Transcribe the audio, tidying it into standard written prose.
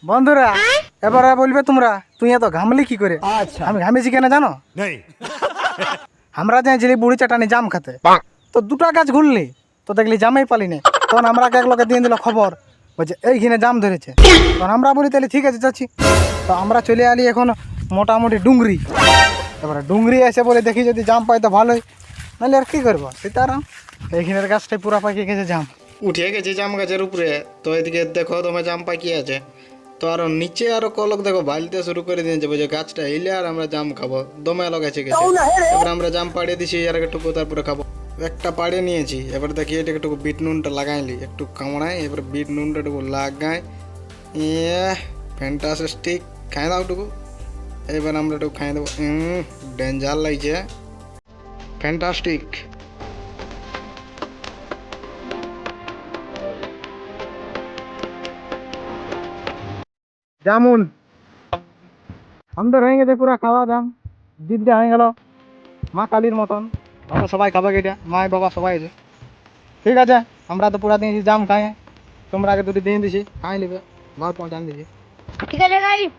বন্ধুরা এবারে বলবে তোমরা তুই এত ঘামলি কি করে? আমি ঘামেছি কেন জানো? আমরা যাইছিলি বুড়ি চাটানি জাম খাতে, তো দুটা গাছ ঘুরলি তো দেখলি জামেই পালি না। তখন আমরা এক লোকে দিয়ে দিল খবর, বলছে এইখানে জাম ধরেছে। তখন আমরা বলি তাহলে ঠিক আছে যাচ্ছি। তো আমরা চলে আলি এখন মোটামুটি ডুংরি। এবারে ডুংরি এসে বলে দেখি যদি জাম পাই তো ভালোই, নাহলে আর কী করবো সীতারাম। এইখানের গাছটাই পুরা পাকিয়ে গেছে জাম, উঠে গেছে জাম গাছের উপরে। তো এদিকে দেখো তোমার জাম পাকিয়ে আছে। তো আরো নিচে আরো কলক দেখো বালতে শুরু করে দিয়েছে, বলছে গাছটা হিলে আর আমরা জাম খাবো, দমে লাগাইছে গেছে। এবার আমরা জাম পাড়িয়ে দিছি আর একটুকু, তারপরে খাবো। একটা পাড়িয়ে নিয়েছি, এবার দেখি এটা একটু বিট নুনটা লাগাইলি, একটু কামড়াই, এবার বিট নুনটা একটু লাগাই। ইয়ে ফ্যান্টাস্টিক, খাই দাও একটুকু। এবার আমরা একটু খাই দেবো। ডেঞ্জার লাগছে, ফ্যান্টাস্টিক। জামুন আমাদের হয়ে গেছে পুরা খাওয়া দাম, দিদি হয়ে গেল মা কালীর মতন। আমরা সবাই খাবো এটা, মা বাবা সবাই আছে। ঠিক আছে, আমরা তো পুরা দিয়েছি জাম খাই, তোমরা আগে দুটি দিয়ে দিছি, খাই নিবে, ঘর পৌঁছান দিছি। ঠিক আছে গাইস।